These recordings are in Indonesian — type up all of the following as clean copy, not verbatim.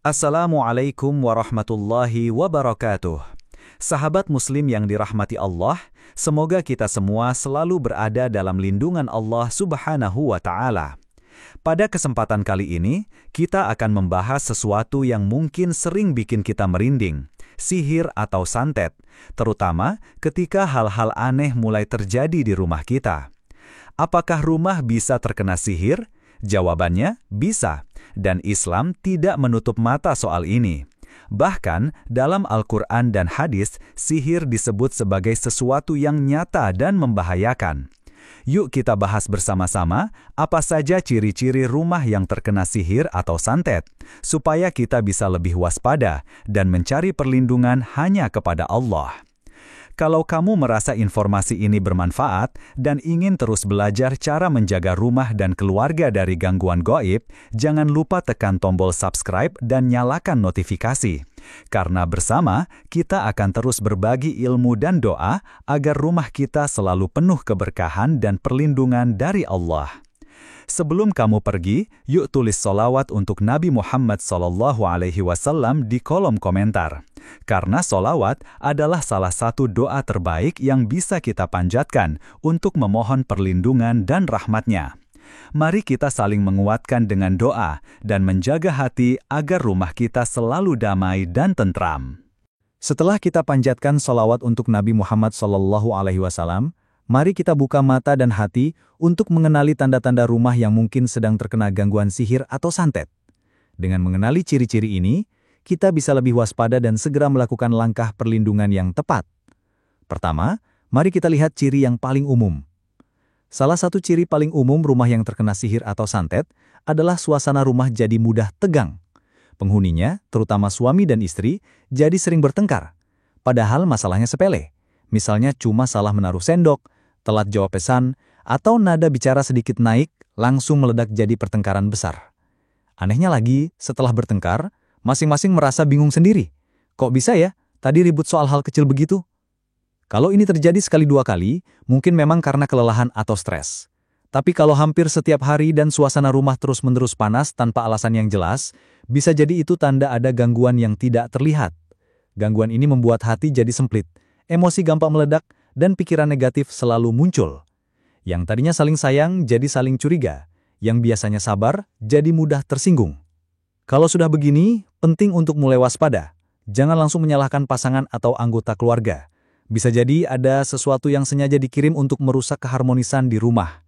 Assalamualaikum warahmatullahi wabarakatuh. Sahabat muslim yang dirahmati Allah, semoga kita semua selalu berada dalam lindungan Allah Subhanahu wa Ta'ala. Pada kesempatan kali ini, kita akan membahas sesuatu yang mungkin sering bikin kita merinding, sihir atau santet, terutama ketika hal-hal aneh mulai terjadi di rumah kita. Apakah rumah bisa terkena sihir? Jawabannya, bisa. Dan Islam tidak menutup mata soal ini. Bahkan, dalam Al-Quran dan hadis, sihir disebut sebagai sesuatu yang nyata dan membahayakan. Yuk kita bahas bersama-sama apa saja ciri-ciri rumah yang terkena sihir atau santet, supaya kita bisa lebih waspada dan mencari perlindungan hanya kepada Allah. Kalau kamu merasa informasi ini bermanfaat dan ingin terus belajar cara menjaga rumah dan keluarga dari gangguan gaib, jangan lupa tekan tombol subscribe dan nyalakan notifikasi. Karena bersama, kita akan terus berbagi ilmu dan doa agar rumah kita selalu penuh keberkahan dan perlindungan dari Allah. Sebelum kamu pergi, yuk tulis sholawat untuk Nabi Muhammad SAW di kolom komentar. Karena sholawat adalah salah satu doa terbaik yang bisa kita panjatkan untuk memohon perlindungan dan rahmatnya. Mari kita saling menguatkan dengan doa dan menjaga hati agar rumah kita selalu damai dan tentram. Setelah kita panjatkan sholawat untuk Nabi Muhammad SAW, mari kita buka mata dan hati untuk mengenali tanda-tanda rumah yang mungkin sedang terkena gangguan sihir atau santet. Dengan mengenali ciri-ciri ini, kita bisa lebih waspada dan segera melakukan langkah perlindungan yang tepat. Pertama, mari kita lihat ciri yang paling umum. Salah satu ciri paling umum rumah yang terkena sihir atau santet adalah suasana rumah jadi mudah tegang. Penghuninya, terutama suami dan istri, jadi sering bertengkar. Padahal masalahnya sepele. Misalnya cuma salah menaruh sendok, telat jawab pesan, atau nada bicara sedikit naik, langsung meledak jadi pertengkaran besar. Anehnya lagi, setelah bertengkar, masing-masing merasa bingung sendiri. Kok bisa ya, tadi ribut soal hal kecil begitu? Kalau ini terjadi sekali dua kali, mungkin memang karena kelelahan atau stres. Tapi kalau hampir setiap hari dan suasana rumah terus-menerus panas tanpa alasan yang jelas, bisa jadi itu tanda ada gangguan yang tidak terlihat. Gangguan ini membuat hati jadi semplit, emosi gampang meledak, dan pikiran negatif selalu muncul. Yang tadinya saling sayang jadi saling curiga, yang biasanya sabar jadi mudah tersinggung. Kalau sudah begini, penting untuk mulai waspada. Jangan langsung menyalahkan pasangan atau anggota keluarga. Bisa jadi ada sesuatu yang sengaja dikirim untuk merusak keharmonisan di rumah.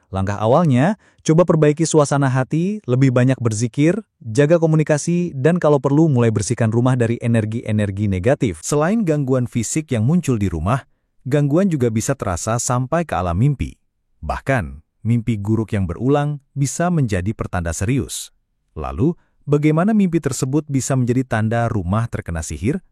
Langkah awalnya, coba perbaiki suasana hati, lebih banyak berzikir, jaga komunikasi, dan kalau perlu mulai bersihkan rumah dari energi-energi negatif. Selain gangguan fisik yang muncul di rumah, gangguan juga bisa terasa sampai ke alam mimpi. Bahkan, mimpi buruk yang berulang bisa menjadi pertanda serius. Lalu, bagaimana mimpi tersebut bisa menjadi tanda rumah terkena sihir?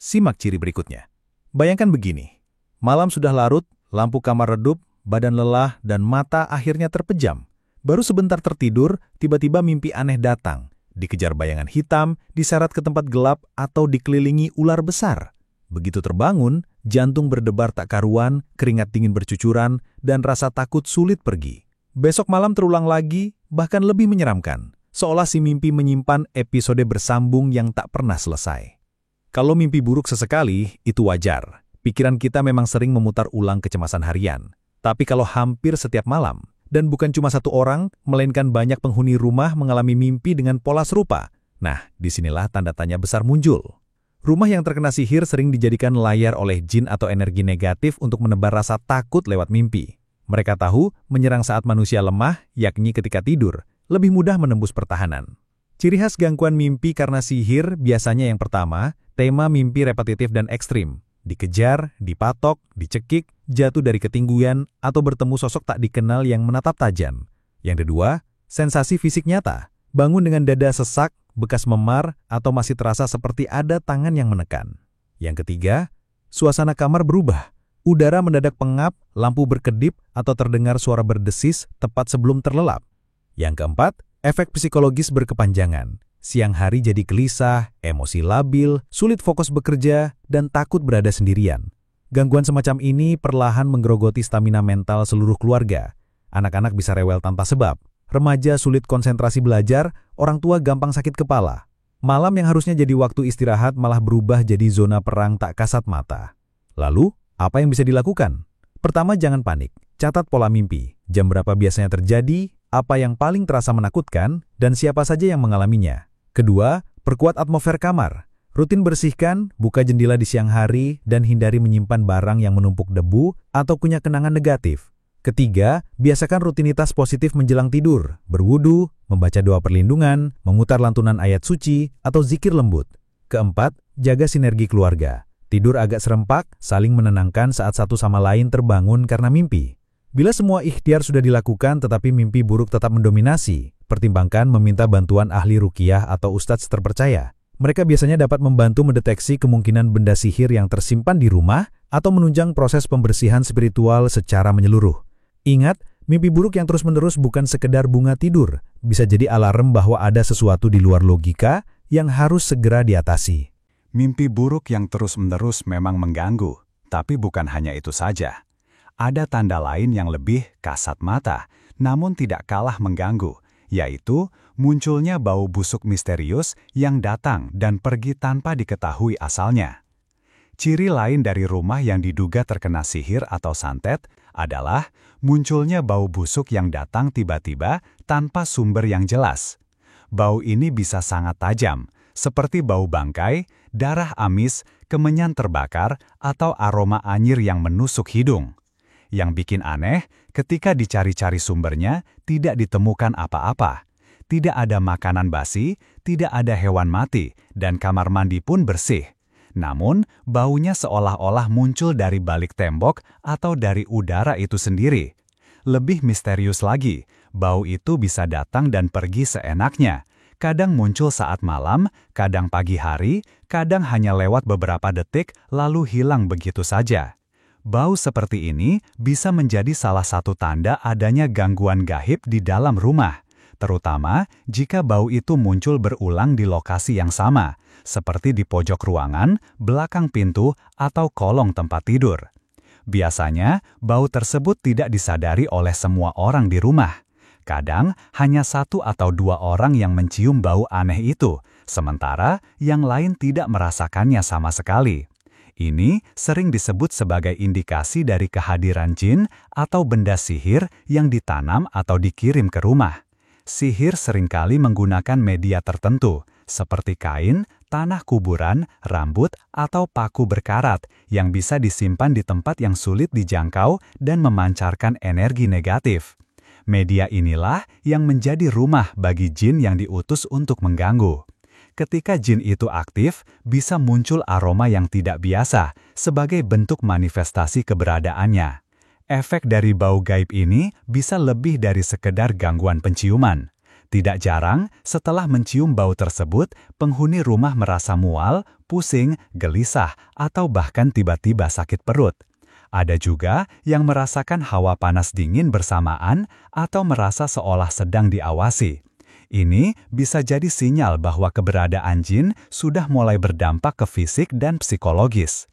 Simak ciri berikutnya. Bayangkan begini, malam sudah larut, lampu kamar redup, badan lelah, dan mata akhirnya terpejam. Baru sebentar tertidur, tiba-tiba mimpi aneh datang. Dikejar bayangan hitam, diseret ke tempat gelap, atau dikelilingi ular besar. Begitu terbangun, jantung berdebar tak karuan, keringat dingin bercucuran, dan rasa takut sulit pergi. Besok malam terulang lagi, bahkan lebih menyeramkan. Seolah si mimpi menyimpan episode bersambung yang tak pernah selesai. Kalau mimpi buruk sesekali, itu wajar. Pikiran kita memang sering memutar ulang kecemasan harian. Tapi kalau hampir setiap malam, dan bukan cuma satu orang, melainkan banyak penghuni rumah mengalami mimpi dengan pola serupa, nah, disinilah tanda tanya besar muncul. Rumah yang terkena sihir sering dijadikan layar oleh jin atau energi negatif untuk menebar rasa takut lewat mimpi. Mereka tahu menyerang saat manusia lemah, yakni ketika tidur, lebih mudah menembus pertahanan. Ciri khas gangguan mimpi karena sihir biasanya yang pertama, tema mimpi repetitif dan ekstrim. Dikejar, dipatok, dicekik, jatuh dari ketinggian, atau bertemu sosok tak dikenal yang menatap tajam. Yang kedua, sensasi fisik nyata. Bangun dengan dada sesak, bekas memar, atau masih terasa seperti ada tangan yang menekan. Yang ketiga, suasana kamar berubah. Udara mendadak pengap, lampu berkedip, atau terdengar suara berdesis tepat sebelum terlelap. Yang keempat, efek psikologis berkepanjangan. Siang hari jadi gelisah, emosi labil, sulit fokus bekerja, dan takut berada sendirian. Gangguan semacam ini perlahan menggerogoti stamina mental seluruh keluarga. Anak-anak bisa rewel tanpa sebab, remaja sulit konsentrasi belajar, orang tua gampang sakit kepala. Malam yang harusnya jadi waktu istirahat malah berubah jadi zona perang tak kasat mata. Lalu, apa yang bisa dilakukan? Pertama, jangan panik. Catat pola mimpi. Jam berapa biasanya terjadi, apa yang paling terasa menakutkan, dan siapa saja yang mengalaminya. Kedua, perkuat atmosfer kamar. Rutin bersihkan, buka jendela di siang hari, dan hindari menyimpan barang yang menumpuk debu atau punya kenangan negatif. Ketiga, biasakan rutinitas positif menjelang tidur, berwudu, membaca doa perlindungan, memutar lantunan ayat suci, atau zikir lembut. Keempat, jaga sinergi keluarga. Tidur agak serempak, saling menenangkan saat satu sama lain terbangun karena mimpi. Bila semua ikhtiar sudah dilakukan tetapi mimpi buruk tetap mendominasi, pertimbangkan meminta bantuan ahli ruqyah atau ustadz terpercaya. Mereka biasanya dapat membantu mendeteksi kemungkinan benda sihir yang tersimpan di rumah atau menunjang proses pembersihan spiritual secara menyeluruh. Ingat, mimpi buruk yang terus-menerus bukan sekedar bunga tidur, bisa jadi alarm bahwa ada sesuatu di luar logika yang harus segera diatasi. Mimpi buruk yang terus-menerus memang mengganggu, tapi bukan hanya itu saja. Ada tanda lain yang lebih kasat mata, namun tidak kalah mengganggu, yaitu munculnya bau busuk misterius yang datang dan pergi tanpa diketahui asalnya. Ciri lain dari rumah yang diduga terkena sihir atau santet adalah munculnya bau busuk yang datang tiba-tiba tanpa sumber yang jelas. Bau ini bisa sangat tajam, seperti bau bangkai, darah amis, kemenyan terbakar, atau aroma anyir yang menusuk hidung. Yang bikin aneh, ketika dicari-cari sumbernya, tidak ditemukan apa-apa. Tidak ada makanan basi, tidak ada hewan mati, dan kamar mandi pun bersih. Namun, baunya seolah-olah muncul dari balik tembok atau dari udara itu sendiri. Lebih misterius lagi, bau itu bisa datang dan pergi seenaknya. Kadang muncul saat malam, kadang pagi hari, kadang hanya lewat beberapa detik lalu hilang begitu saja. Bau seperti ini bisa menjadi salah satu tanda adanya gangguan gaib di dalam rumah, terutama jika bau itu muncul berulang di lokasi yang sama, seperti di pojok ruangan, belakang pintu, atau kolong tempat tidur. Biasanya, bau tersebut tidak disadari oleh semua orang di rumah. Kadang, hanya 1 atau 2 orang yang mencium bau aneh itu, sementara yang lain tidak merasakannya sama sekali. Ini sering disebut sebagai indikasi dari kehadiran jin atau benda sihir yang ditanam atau dikirim ke rumah. Sihir seringkali menggunakan media tertentu, seperti kain, tanah kuburan, rambut, atau paku berkarat yang bisa disimpan di tempat yang sulit dijangkau dan memancarkan energi negatif. Media inilah yang menjadi rumah bagi jin yang diutus untuk mengganggu. Ketika jin itu aktif, bisa muncul aroma yang tidak biasa sebagai bentuk manifestasi keberadaannya. Efek dari bau gaib ini bisa lebih dari sekedar gangguan penciuman. Tidak jarang, setelah mencium bau tersebut, penghuni rumah merasa mual, pusing, gelisah, atau bahkan tiba-tiba sakit perut. Ada juga yang merasakan hawa panas dingin bersamaan atau merasa seolah sedang diawasi. Ini bisa jadi sinyal bahwa keberadaan jin sudah mulai berdampak ke fisik dan psikologis.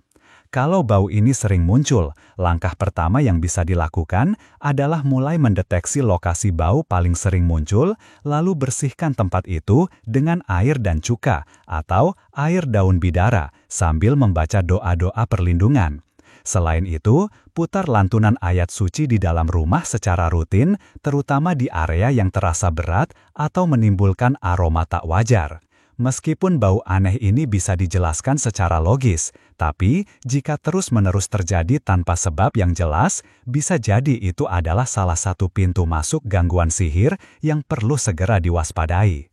Kalau bau ini sering muncul, langkah pertama yang bisa dilakukan adalah mulai mendeteksi lokasi bau paling sering muncul, lalu bersihkan tempat itu dengan air dan cuka atau air daun bidara sambil membaca doa-doa perlindungan. Selain itu, putar lantunan ayat suci di dalam rumah secara rutin, terutama di area yang terasa berat atau menimbulkan aroma tak wajar. Meskipun bau aneh ini bisa dijelaskan secara logis, tapi jika terus-menerus terjadi tanpa sebab yang jelas, bisa jadi itu adalah salah satu pintu masuk gangguan sihir yang perlu segera diwaspadai.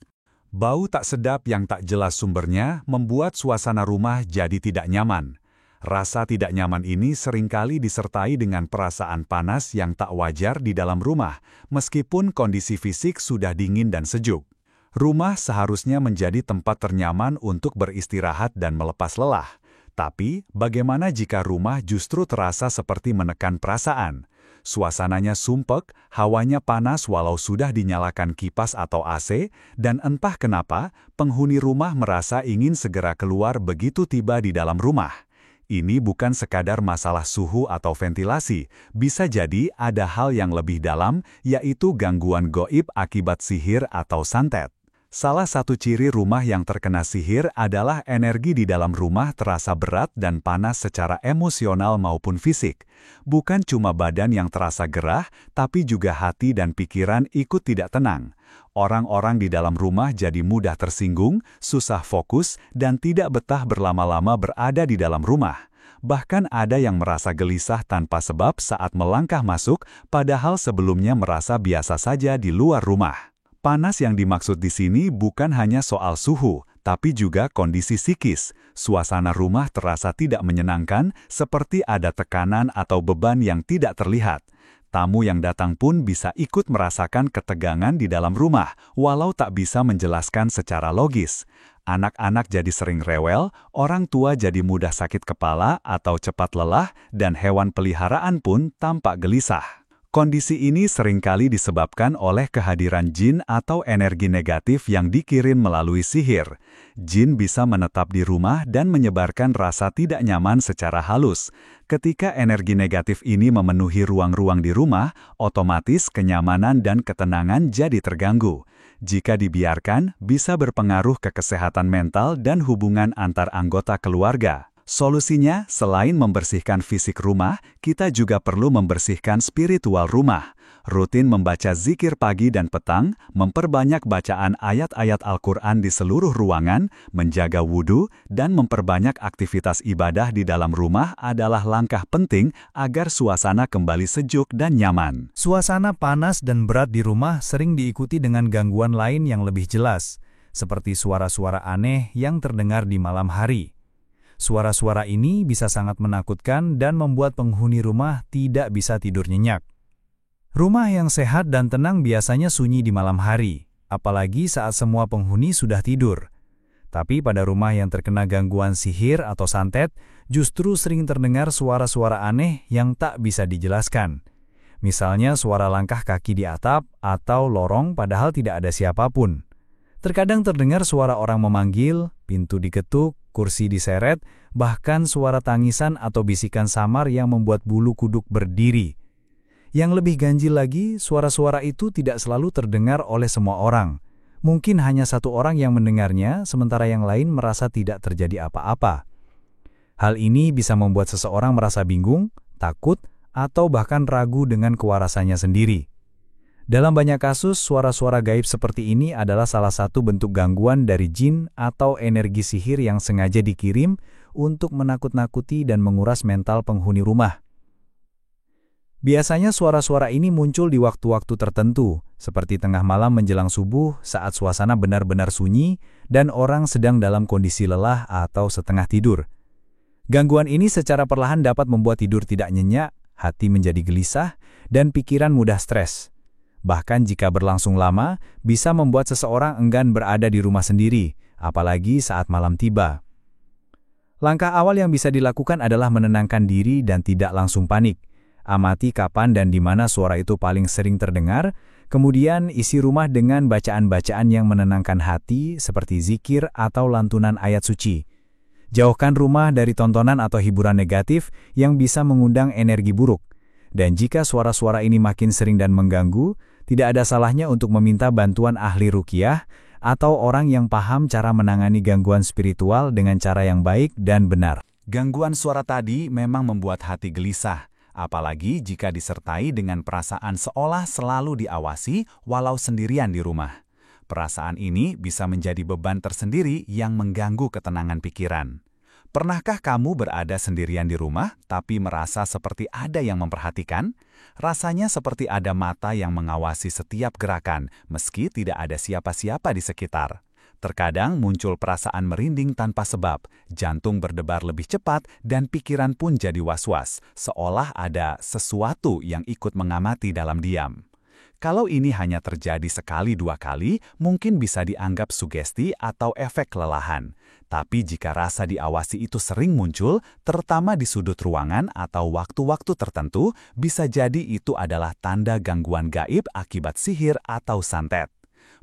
Bau tak sedap yang tak jelas sumbernya membuat suasana rumah jadi tidak nyaman. Rasa tidak nyaman ini seringkali disertai dengan perasaan panas yang tak wajar di dalam rumah, meskipun kondisi fisik sudah dingin dan sejuk. Rumah seharusnya menjadi tempat ternyaman untuk beristirahat dan melepas lelah. Tapi, bagaimana jika rumah justru terasa seperti menekan perasaan? Suasananya sumpek, hawanya panas walau sudah dinyalakan kipas atau AC, dan entah kenapa, penghuni rumah merasa ingin segera keluar begitu tiba di dalam rumah. Ini bukan sekadar masalah suhu atau ventilasi, bisa jadi ada hal yang lebih dalam, yaitu gangguan goib akibat sihir atau santet. Salah satu ciri rumah yang terkena sihir adalah energi di dalam rumah terasa berat dan panas secara emosional maupun fisik. Bukan cuma badan yang terasa gerah, tapi juga hati dan pikiran ikut tidak tenang. Orang-orang di dalam rumah jadi mudah tersinggung, susah fokus, dan tidak betah berlama-lama berada di dalam rumah. Bahkan ada yang merasa gelisah tanpa sebab saat melangkah masuk, padahal sebelumnya merasa biasa saja di luar rumah. Panas yang dimaksud di sini bukan hanya soal suhu, tapi juga kondisi psikis. Suasana rumah terasa tidak menyenangkan, seperti ada tekanan atau beban yang tidak terlihat. Tamu yang datang pun bisa ikut merasakan ketegangan di dalam rumah, walau tak bisa menjelaskan secara logis. Anak-anak jadi sering rewel, orang tua jadi mudah sakit kepala atau cepat lelah, dan hewan peliharaan pun tampak gelisah. Kondisi ini seringkali disebabkan oleh kehadiran jin atau energi negatif yang dikirim melalui sihir. Jin bisa menetap di rumah dan menyebarkan rasa tidak nyaman secara halus. Ketika energi negatif ini memenuhi ruang-ruang di rumah, otomatis kenyamanan dan ketenangan jadi terganggu. Jika dibiarkan, bisa berpengaruh ke kesehatan mental dan hubungan antar anggota keluarga. Solusinya, selain membersihkan fisik rumah, kita juga perlu membersihkan spiritual rumah. Rutin membaca zikir pagi dan petang, memperbanyak bacaan ayat-ayat Al-Quran di seluruh ruangan, menjaga wudhu, dan memperbanyak aktivitas ibadah di dalam rumah adalah langkah penting agar suasana kembali sejuk dan nyaman. Suasana panas dan berat di rumah sering diikuti dengan gangguan lain yang lebih jelas, seperti suara-suara aneh yang terdengar di malam hari. Suara-suara ini bisa sangat menakutkan dan membuat penghuni rumah tidak bisa tidur nyenyak. Rumah yang sehat dan tenang biasanya sunyi di malam hari, apalagi saat semua penghuni sudah tidur. Tapi pada rumah yang terkena gangguan sihir atau santet, justru sering terdengar suara-suara aneh yang tak bisa dijelaskan. Misalnya suara langkah kaki di atap atau lorong padahal tidak ada siapapun. Terkadang terdengar suara orang memanggil, pintu diketuk, kursi diseret, bahkan suara tangisan atau bisikan samar yang membuat bulu kuduk berdiri. Yang lebih ganjil lagi, suara-suara itu tidak selalu terdengar oleh semua orang. Mungkin hanya satu orang yang mendengarnya, sementara yang lain merasa tidak terjadi apa-apa. Hal ini bisa membuat seseorang merasa bingung, takut, atau bahkan ragu dengan kewarasannya sendiri. Dalam banyak kasus, suara-suara gaib seperti ini adalah salah satu bentuk gangguan dari jin atau energi sihir yang sengaja dikirim untuk menakut-nakuti dan menguras mental penghuni rumah. Biasanya suara-suara ini muncul di waktu-waktu tertentu, seperti tengah malam menjelang subuh saat suasana benar-benar sunyi dan orang sedang dalam kondisi lelah atau setengah tidur. Gangguan ini secara perlahan dapat membuat tidur tidak nyenyak, hati menjadi gelisah, dan pikiran mudah stres. Bahkan jika berlangsung lama, bisa membuat seseorang enggan berada di rumah sendiri, apalagi saat malam tiba. Langkah awal yang bisa dilakukan adalah menenangkan diri dan tidak langsung panik. Amati kapan dan di mana suara itu paling sering terdengar, kemudian isi rumah dengan bacaan-bacaan yang menenangkan hati seperti zikir atau lantunan ayat suci. Jauhkan rumah dari tontonan atau hiburan negatif yang bisa mengundang energi buruk. Dan jika suara-suara ini makin sering dan mengganggu, tidak ada salahnya untuk meminta bantuan ahli ruqyah atau orang yang paham cara menangani gangguan spiritual dengan cara yang baik dan benar. Gangguan suara tadi memang membuat hati gelisah, apalagi jika disertai dengan perasaan seolah selalu diawasi walau sendirian di rumah. Perasaan ini bisa menjadi beban tersendiri yang mengganggu ketenangan pikiran. Pernahkah kamu berada sendirian di rumah, tapi merasa seperti ada yang memperhatikan? Rasanya seperti ada mata yang mengawasi setiap gerakan, meski tidak ada siapa-siapa di sekitar. Terkadang muncul perasaan merinding tanpa sebab, jantung berdebar lebih cepat, dan pikiran pun jadi was-was, seolah ada sesuatu yang ikut mengamati dalam diam. Kalau ini hanya terjadi sekali dua kali, mungkin bisa dianggap sugesti atau efek kelelahan. Tapi jika rasa diawasi itu sering muncul, terutama di sudut ruangan atau waktu-waktu tertentu, bisa jadi itu adalah tanda gangguan gaib akibat sihir atau santet.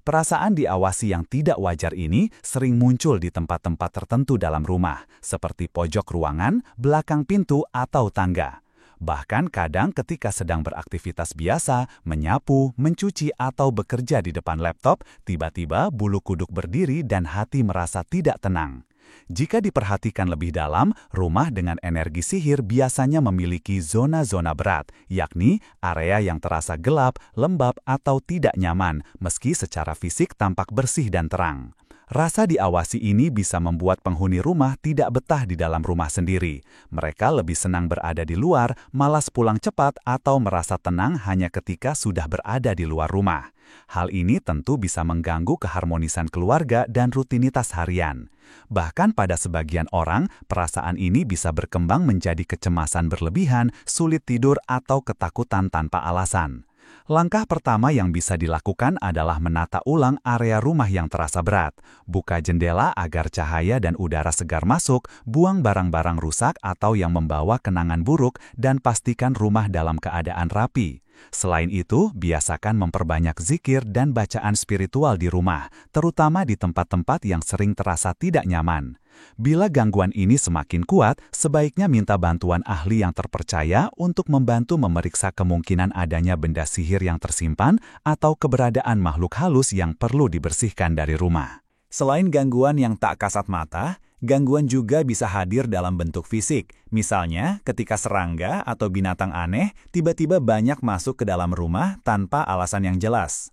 Perasaan diawasi yang tidak wajar ini sering muncul di tempat-tempat tertentu dalam rumah, seperti pojok ruangan, belakang pintu, atau tangga. Bahkan kadang ketika sedang beraktivitas biasa, menyapu, mencuci, atau bekerja di depan laptop, tiba-tiba bulu kuduk berdiri dan hati merasa tidak tenang. Jika diperhatikan lebih dalam, rumah dengan energi sihir biasanya memiliki zona-zona berat, yakni area yang terasa gelap, lembab, atau tidak nyaman, meski secara fisik tampak bersih dan terang. Rasa diawasi ini bisa membuat penghuni rumah tidak betah di dalam rumah sendiri. Mereka lebih senang berada di luar, malas pulang cepat, atau merasa tenang hanya ketika sudah berada di luar rumah. Hal ini tentu bisa mengganggu keharmonisan keluarga dan rutinitas harian. Bahkan pada sebagian orang, perasaan ini bisa berkembang menjadi kecemasan berlebihan, sulit tidur, atau ketakutan tanpa alasan. Langkah pertama yang bisa dilakukan adalah menata ulang area rumah yang terasa berat. Buka jendela agar cahaya dan udara segar masuk, buang barang-barang rusak atau yang membawa kenangan buruk, dan pastikan rumah dalam keadaan rapi. Selain itu, biasakan memperbanyak zikir dan bacaan spiritual di rumah, terutama di tempat-tempat yang sering terasa tidak nyaman. Bila gangguan ini semakin kuat, sebaiknya minta bantuan ahli yang terpercaya untuk membantu memeriksa kemungkinan adanya benda sihir yang tersimpan atau keberadaan makhluk halus yang perlu dibersihkan dari rumah. Selain gangguan yang tak kasat mata, gangguan juga bisa hadir dalam bentuk fisik. Misalnya, ketika serangga atau binatang aneh tiba-tiba banyak masuk ke dalam rumah tanpa alasan yang jelas.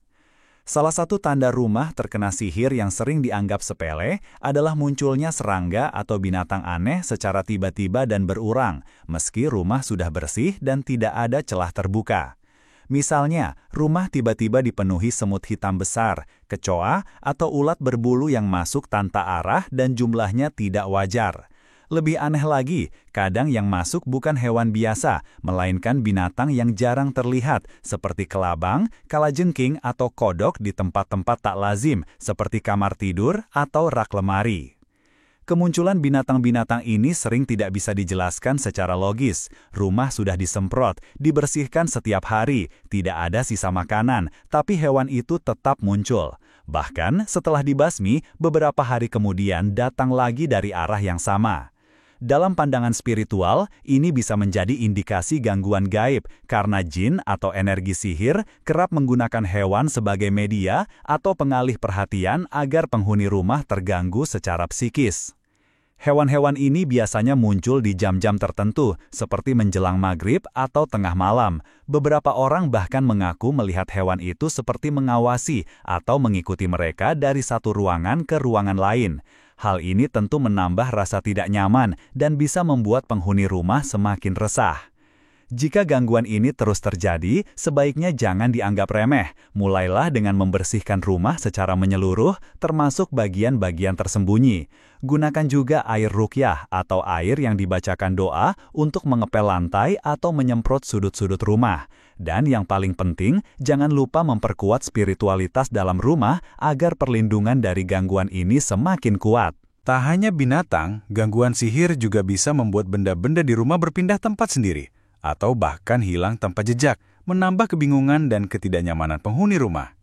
Salah satu tanda rumah terkena sihir yang sering dianggap sepele adalah munculnya serangga atau binatang aneh secara tiba-tiba dan berurang, meski rumah sudah bersih dan tidak ada celah terbuka. Misalnya, rumah tiba-tiba dipenuhi semut hitam besar, kecoa, atau ulat berbulu yang masuk tanpa arah dan jumlahnya tidak wajar. Lebih aneh lagi, kadang yang masuk bukan hewan biasa, melainkan binatang yang jarang terlihat, seperti kelabang, kalajengking, atau kodok di tempat-tempat tak lazim, seperti kamar tidur atau rak lemari. Kemunculan binatang-binatang ini sering tidak bisa dijelaskan secara logis. Rumah sudah disemprot, dibersihkan setiap hari, tidak ada sisa makanan, tapi hewan itu tetap muncul. Bahkan setelah dibasmi, beberapa hari kemudian datang lagi dari arah yang sama. Dalam pandangan spiritual, ini bisa menjadi indikasi gangguan gaib karena jin atau energi sihir kerap menggunakan hewan sebagai media atau pengalih perhatian agar penghuni rumah terganggu secara psikis. Hewan-hewan ini biasanya muncul di jam-jam tertentu, seperti menjelang maghrib atau tengah malam. Beberapa orang bahkan mengaku melihat hewan itu seperti mengawasi atau mengikuti mereka dari satu ruangan ke ruangan lain. Hal ini tentu menambah rasa tidak nyaman dan bisa membuat penghuni rumah semakin resah. Jika gangguan ini terus terjadi, sebaiknya jangan dianggap remeh. Mulailah dengan membersihkan rumah secara menyeluruh, termasuk bagian-bagian tersembunyi. Gunakan juga air ruqyah atau air yang dibacakan doa untuk mengepel lantai atau menyemprot sudut-sudut rumah. Dan yang paling penting, jangan lupa memperkuat spiritualitas dalam rumah agar perlindungan dari gangguan ini semakin kuat. Tak hanya binatang, gangguan sihir juga bisa membuat benda-benda di rumah berpindah tempat sendiri, atau bahkan hilang tanpa jejak, menambah kebingungan dan ketidaknyamanan penghuni rumah.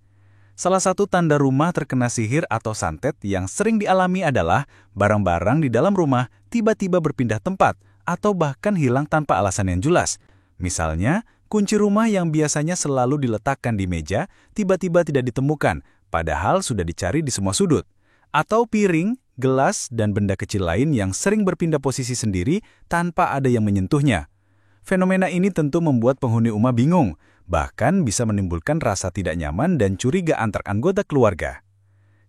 Salah satu tanda rumah terkena sihir atau santet yang sering dialami adalah barang-barang di dalam rumah tiba-tiba berpindah tempat atau bahkan hilang tanpa alasan yang jelas. Misalnya, kunci rumah yang biasanya selalu diletakkan di meja tiba-tiba tidak ditemukan, padahal sudah dicari di semua sudut. Atau piring, gelas, dan benda kecil lain yang sering berpindah posisi sendiri tanpa ada yang menyentuhnya. Fenomena ini tentu membuat penghuni rumah bingung, bahkan bisa menimbulkan rasa tidak nyaman dan curiga antar anggota keluarga.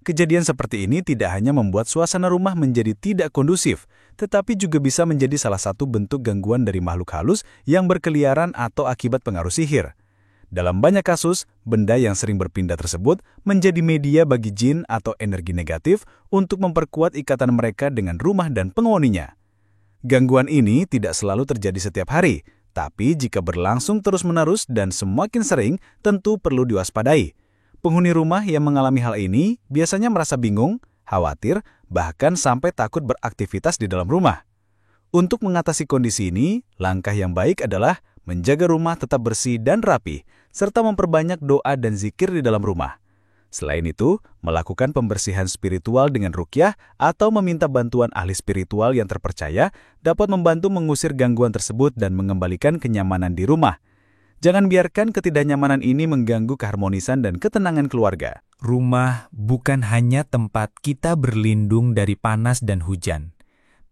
Kejadian seperti ini tidak hanya membuat suasana rumah menjadi tidak kondusif, tetapi juga bisa menjadi salah satu bentuk gangguan dari makhluk halus yang berkeliaran atau akibat pengaruh sihir. Dalam banyak kasus, benda yang sering berpindah tersebut menjadi media bagi jin atau energi negatif untuk memperkuat ikatan mereka dengan rumah dan penghuninya. Gangguan ini tidak selalu terjadi setiap hari, tapi jika berlangsung terus-menerus dan semakin sering, tentu perlu diwaspadai. Penghuni rumah yang mengalami hal ini biasanya merasa bingung, khawatir, bahkan sampai takut beraktivitas di dalam rumah. Untuk mengatasi kondisi ini, langkah yang baik adalah menjaga rumah tetap bersih dan rapi, serta memperbanyak doa dan zikir di dalam rumah. Selain itu, melakukan pembersihan spiritual dengan ruqyah atau meminta bantuan ahli spiritual yang terpercaya dapat membantu mengusir gangguan tersebut dan mengembalikan kenyamanan di rumah. Jangan biarkan ketidaknyamanan ini mengganggu keharmonisan dan ketenangan keluarga. Rumah bukan hanya tempat kita berlindung dari panas dan hujan,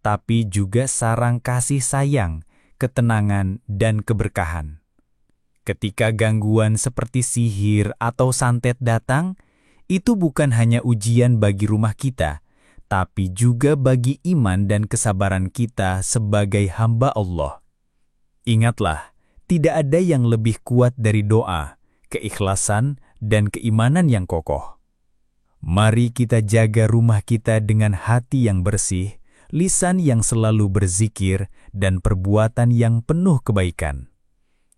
tapi juga sarang kasih sayang, ketenangan, dan keberkahan. Ketika gangguan seperti sihir atau santet datang, itu bukan hanya ujian bagi rumah kita, tapi juga bagi iman dan kesabaran kita sebagai hamba Allah. Ingatlah, tidak ada yang lebih kuat dari doa, keikhlasan, dan keimanan yang kokoh. Mari kita jaga rumah kita dengan hati yang bersih, lisan yang selalu berzikir, dan perbuatan yang penuh kebaikan.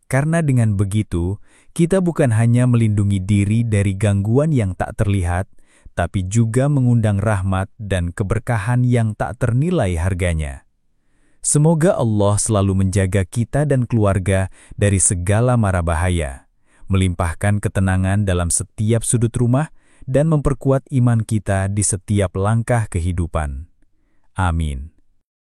Karena dengan begitu, kita bukan hanya melindungi diri dari gangguan yang tak terlihat, tapi juga mengundang rahmat dan keberkahan yang tak ternilai harganya. Semoga Allah selalu menjaga kita dan keluarga dari segala mara bahaya, melimpahkan ketenangan dalam setiap sudut rumah, dan memperkuat iman kita di setiap langkah kehidupan. Amin.